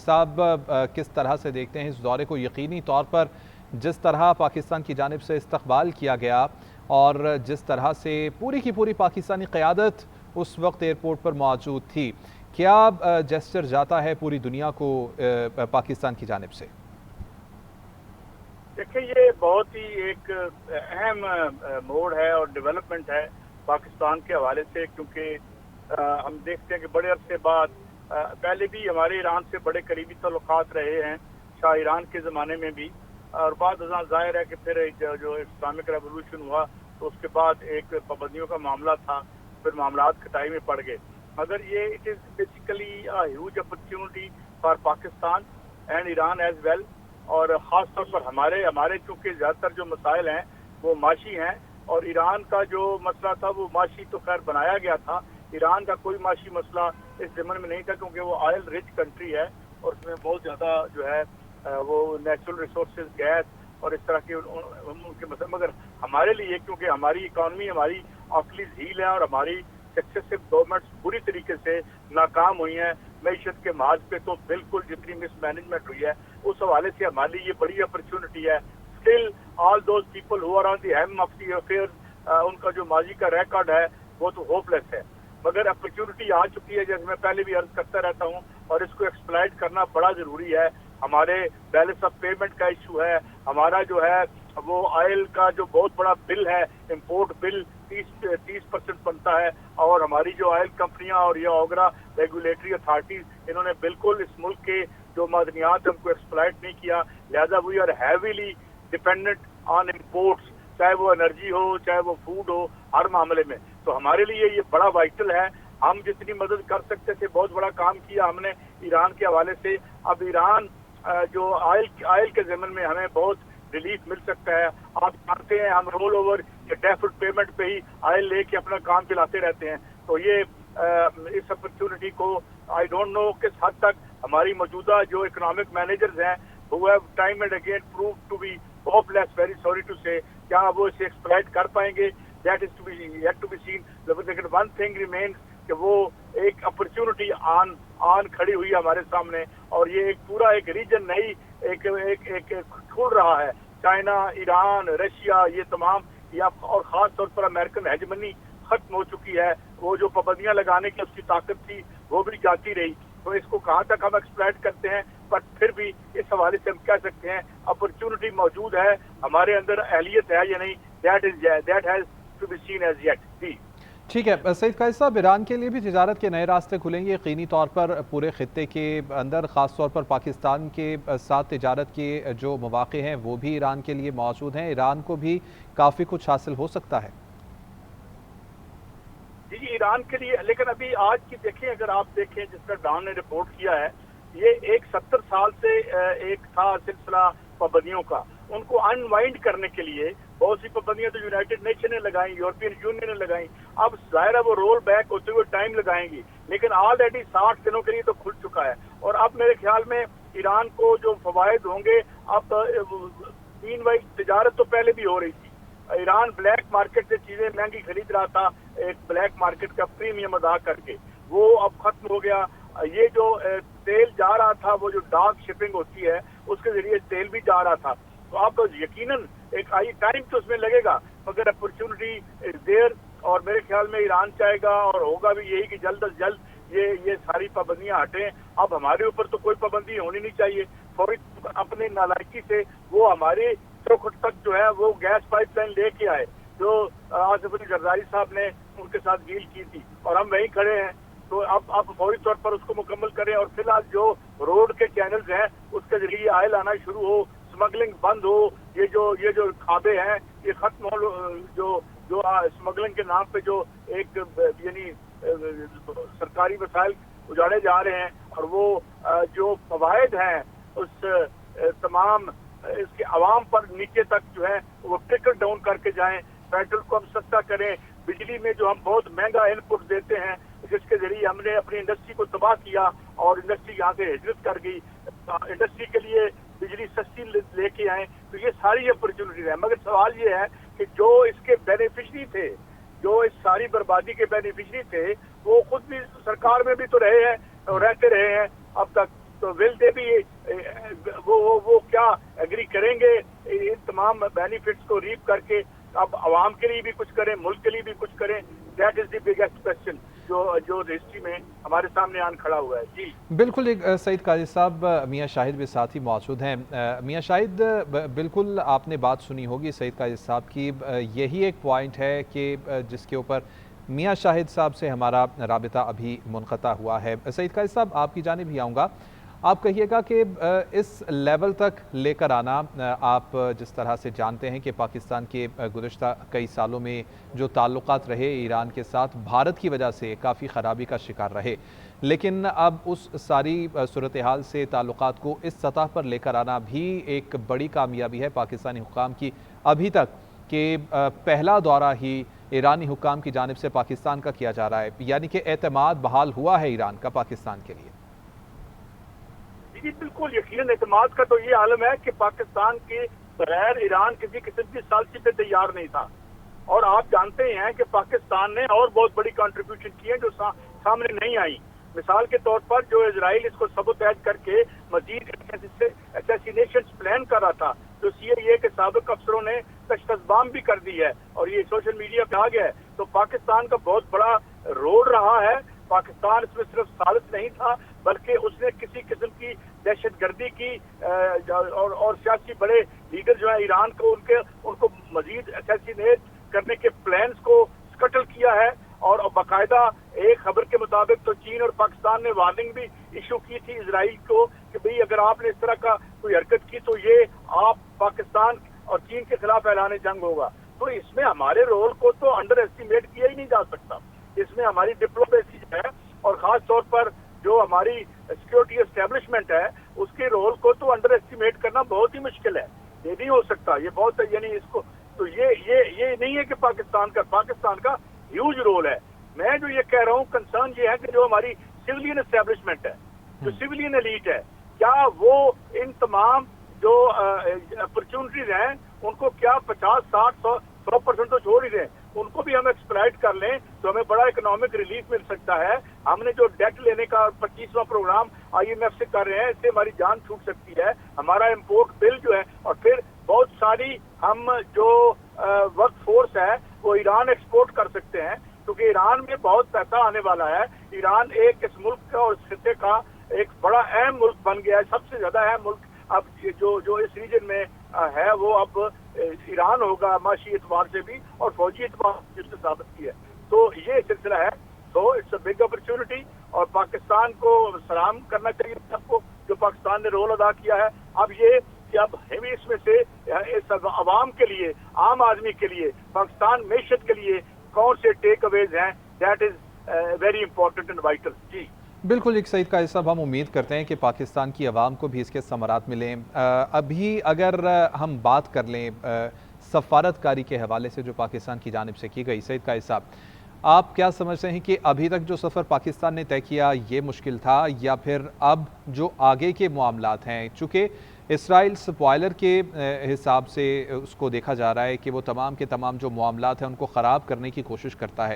साहब, किस तरह से देखते हैं इस दौरे को? यकीनी तौर पर जिस तरह पाकिस्तान की जानिब से इस्तकबाल किया गया और जिस तरह से पूरी की पूरी पाकिस्तानी क़यादत उस वक्त एयरपोर्ट पर मौजूद थी, क्या जेस्चर जाता है पूरी दुनिया को पाकिस्तान की जानिब से? देखिए, ये बहुत ही एक अहम मोड़ है और डेवलपमेंट है पाकिस्तान के हवाले से, क्योंकि हम देखते हैं कि बड़े अरसे बाद पहले भी हमारे ईरान से बड़े करीबी ताल्लुकात रहे हैं, शाह ईरान के ज़माने में भी, और बाद ज़ाहिर है कि फिर जो इस्लामिक रेवोल्यूशन हुआ तो उसके बाद एक पाबंदियों का मामला था, फिर मामलात खटाई में पड़ गए। मगर ये it is basically huge opportunity for Pakistan and Iran as well, और ख़ास तौर पर हमारे हमारे चूँकि ज़्यादातर जो मसाइल हैं वो माशी हैं, और ईरान का जो मसला था वो माशी तो खैर बनाया गया था। ईरान का कोई माशी मसला इस ज़मन में नहीं था, क्योंकि वो ऑयल रिच कंट्री है और उसमें बहुत ज़्यादा जो है वो नेचुरल रिसोर्सेज, गैस और इस तरह के उनके मसले। मगर हमारे लिए, क्योंकि हमारी इकॉनमी हमारी अखिली झील है और हमारी सक्सेसिव गवर्नमेंट्स पूरी तरीके से नाकाम हुई हैं मईशत के मार्ज पे, तो बिल्कुल जितनी मिसमैनेजमेंट हुई है उस हवाले से हमारे लिए ये बड़ी अपॉर्चुनिटी है। Still all those people who are on the helm of the affair, उनका जो माजी का रिकॉर्ड है वो तो होपलेस है। मगर अपॉर्चुनिटी आ चुकी है, जैसे मैं पहले भी अर्ज करता रहता हूँ, और इसको एक्सप्लॉइट करना बड़ा जरूरी है। हमारे बैलेंस ऑफ पेमेंट का इशू है, हमारा जो है वो ऑयल का जो बहुत बड़ा बिल है, इंपोर्ट बिल 30% बनता है, और हमारी जो ऑयल कंपनियां और ये ओगरा रेगुलेटरी अथॉरिटीज, इन्होंने बिल्कुल इस मुल्क के जो मादनियात हमको एक्सप्लॉइट नहीं किया। लिहाजा we are heavily dependent on imports, चाहे वो एनर्जी हो चाहे वो फूड हो, हर मामले में। तो हमारे लिए ये बड़ा वाइटल है। हम जितनी मदद कर सकते थे, बहुत बड़ा काम किया हमने ईरान के हवाले से। अब ईरान जो ऑयल के ज़मन में हमें बहुत रिलीफ मिल सकता है। आप जानते हैं हम रोल ओवर या डेफर्ड पेमेंट पे ही ऑयल लेके अपना काम चलाते रहते हैं। तो ये इस अपॉर्चुनिटी को आई डोंट नो किस हद तक हमारी मौजूदा जो इकोनॉमिक मैनेजर्स हैं who have time and again proved to be hopeless, very sorry to say, क्या वो इसे एक्सप्लॉइट कर पाएंगे? That is to be yet to be seen. लेकिन one thing remains कि वो एक अपॉर्चुनिटी आन खड़ी हुई है हमारे सामने, और ये एक पूरा एक रीजन नई एक एक एक खुल रहा है। चाइना, ईरान, रशिया, ये तमाम, या और ख़ास तौर पर अमेरिकन हेजमनी खत्म हो चुकी है। वो जो पाबंदियां लगाने की उसकी ताकत थी वो भी जाती रही। तो इसको कहाँ तक हम एक्सप्लॉइट करते हैं, पर फिर भी इस हवाले से हम कह सकते हैं अपॉर्चुनिटी मौजूद है, हमारे अंदर अहलियत है या नहीं, that has to be seen as yet. जी ठीक है सईद कायद साहब, ईरान के लिए भी तिजारत के नए रास्ते खुलेंगे यकीनी तौर पर पूरे खित्ते के अंदर, ख़ास तौर पर पाकिस्तान के साथ तिजारत के जो मौक़े हैं वो भी ईरान के लिए मौजूद हैं। ईरान को भी काफ़ी कुछ हासिल हो सकता है। जी, ईरान के लिए। लेकिन अभी आज की देखें, अगर आप देखें जिस तरह डॉन ने रिपोर्ट किया है, ये एक 70 साल से एक था सिलसिला पाबंदियों का। उनको अनवाइंड करने के लिए बहुत सी पाबंदियां तो यूनाइटेड नेशन ने लगाई, यूरोपियन यूनियन ने लगाई। अब जाहिर है वो रोल बैक होते हुए टाइम लगाएंगी, लेकिन ऑलरेडी 60 दिनों के लिए तो खुल चुका है। और अब मेरे ख्याल में ईरान को जो फवायद होंगे, अब मीनवाइल तिजारत तो पहले भी हो रही थी। ईरान ब्लैक मार्केट से चीजें महंगी खरीद रहा था, एक ब्लैक मार्केट का प्रीमियम अदा करके, वो अब खत्म हो गया। ये जो तेल जा रहा था, वो जो डार्क शिपिंग होती है उसके जरिए तेल भी जा रहा था। तो आप यकीनन एक आई टाइम तो उसमें लगेगा, मगर अपॉर्चुनिटी इज देयर। और मेरे ख्याल में ईरान चाहेगा और होगा भी यही कि जल्द अज जल्द ये सारी पाबंदियां हटें। अब हमारे ऊपर तो कोई पाबंदी होनी नहीं चाहिए। फौरी अपने नालायकी से वो हमारे चौखट तक जो है वो गैस पाइपलाइन लेके आए, जो आसिफ अली जरदारी साहब ने उनके साथ डील की थी, और हम वहीं खड़े हैं। तो अब फौरी तौर पर उसको मुकम्मल करें, और फिलहाल जो रोड के चैनल्स हैं उसके जरिए आयल आना शुरू हो, स्मगलिंग बंद हो, ये जो खाबे हैं ये खत्म हो, जो स्मगलिंग के नाम पे जो एक यानी सरकारी वसाइल उजाड़े जा रहे हैं, और वो जो फवायद हैं उस तमाम इसके आवाम पर नीचे तक जो है वो ट्रिकल डाउन करके जाएं। पेट्रोल को हम सस्ता करें, बिजली में जो हम बहुत महंगा इनपुट देते हैं जिसके जरिए हमने अपनी इंडस्ट्री को तबाह किया और इंडस्ट्री यहाँ से हिजरत कर गई, इंडस्ट्री के लिए बिजली सस्ती लेके आए। तो ये सारी अपॉर्चुनिटीज है, मगर सवाल ये है कि जो इसके बेनिफिशरी थे, जो इस सारी बर्बादी के बेनिफिशरी थे, वो खुद भी सरकार में भी तो रहे हैं और रहते रहे हैं अब तक। तो विल दे भी वो क्या एग्री करेंगे इन तमाम बेनिफिट्स को रीप करके? अब आवाम के लिए भी कुछ करें, मुल्क के लिए भी कुछ करें। That is the biggest question जो हिस्ट्री में हमारे सामने आन खड़ा हुआ है। जी बिल्कुल। एक सईद काजी साहब, मियाँ शाहिद भी साथ ही मौजूद हैं। मियाँ शाहिद, बिल्कुल आपने बात सुनी होगी सईद काजी साहब की। यही एक पॉइंट है कि जिसके ऊपर मियाँ शाहिद साहब से हमारा राबिता अभी मुनक़ता हुआ है। सईद काजी साहब, आपकी जानिब ही आऊँगा। आप कहिएगा कि इस लेवल तक लेकर आना, आप जिस तरह से जानते हैं कि पाकिस्तान के गुज़श्ता कई सालों में जो ताल्लुकात रहे ईरान के साथ, भारत की वजह से काफ़ी ख़राबी का शिकार रहे, लेकिन अब उस सारी सूरत हाल से ताल्लुकात को इस सतह पर लेकर आना भी एक बड़ी कामयाबी है पाकिस्तानी हुक्काम की अभी तक, कि पहला दौरा ही ईरानी हुक्काम की जानिब से पाकिस्तान का किया जा रहा है, यानी कि एतमाद बहाल हुआ है ईरान का पाकिस्तान के लिए। जी बिल्कुल, यकीनन एतमाद का तो ये आलम है कि पाकिस्तान के बगैर ईरान किसी किस्म की सालसी पे तैयार नहीं था। और आप जानते हैं कि पाकिस्तान ने और बहुत बड़ी कंट्रीब्यूशन की है जो सामने नहीं आई। मिसाल के तौर पर जो इजराइल इसको सबूतैज करके मजीद असैसिनेशन प्लान कर रहा था, जो CIA के साबिक अफसरों ने तश्तज़बाम भी कर दी है और ये सोशल मीडिया पे आ गया है। तो पाकिस्तान का बहुत बड़ा रोल रहा है। पाकिस्तान इसमें सिर्फ सालिस नहीं था, बल्कि उसने किसी किस्म की दहशतगर्दी की और सियासी बड़े लीडर जो है ईरान को उनको मजीद असैसिनेट करने के प्लान्स को स्कटल किया है। और बाकायदा एक खबर के मुताबिक तो चीन और पाकिस्तान ने वार्निंग भी इशू की थी इजराइल को कि भाई अगर आपने इस तरह का कोई हरकत की तो ये आप पाकिस्तान और चीन के खिलाफ ऐलान जंग होगा। तो इसमें हमारे रोल को तो अंडर एस्टिमेट किया ही नहीं जा सकता। इसमें हमारी डिप्लोमेसी है और खास तौर पर जो हमारी सिक्योरिटी एस्टेब्लिशमेंट है उसके रोल को तो अंडर एस्टिमेट करना बहुत ही मुश्किल है। ये नहीं हो सकता। ये बहुत यानी इसको तो ये नहीं है कि पाकिस्तान का ह्यूज रोल है। मैं जो ये कह रहा हूँ, कंसर्न ये है कि जो हमारी सिविलियन एस्टेब्लिशमेंट है, जो सिविलियन एलीट है, क्या वो इन तमाम जो अपॉर्चुनिटीज हैं उनको क्या 50-60-100% तो छोड़ ही दें, उनको भी हम एक्सप्लॉइट कर लें तो हमें बड़ा इकोनॉमिक रिलीफ मिल सकता है। हमने जो डेट लेने का 25वां प्रोग्राम IMF से कर रहे हैं, इससे हमारी जान छूट सकती है। हमारा इंपोर्ट बिल जो है और फिर बहुत सारी हम जो वर्क फोर्स है वो ईरान एक्सपोर्ट कर सकते हैं, क्योंकि ईरान में बहुत पैसा आने वाला है। ईरान एक इस मुल्क का और इस खिते का एक बड़ा अहम मुल्क बन गया है, सबसे ज्यादा अहम मुल्क अब जो इस रीजन में है वो अब ईरान होगा, माशी एतबार से भी और फौजी एतबार से उसने साबित किया है। तो ये सिलसिला है। तो इट्स अ बिग अपॉर्चुनिटी और पाकिस्तान को सलाम करना चाहिए सबको जो पाकिस्तान ने रोल अदा किया है। अब ये कि अब हम इसमें से इस अवाम के लिए, आम आदमी के लिए, पाकिस्तान मैशत के लिए कौन से टेक अवेज हैं, that is very important and vital. जी बिल्कुल। एक सईद काजी साहब, हम उम्मीद करते हैं कि पाकिस्तान की आवाम को भी इसके समरात मिलें। अभी अगर हम बात कर लें सफारतकारी के हवाले से जो पाकिस्तान की जानिब से की गई, सईद काजी साहब आप क्या समझते हैं कि अभी तक जो सफ़र पाकिस्तान ने तय किया ये मुश्किल था, या फिर अब जो आगे के मामलात हैं, चूँकि इसराइल स्पॉयलर के हिसाब से उसको देखा जा रहा है कि वो तमाम के तमाम जो मामलात हैं उनको ख़राब करने की कोशिश करता है,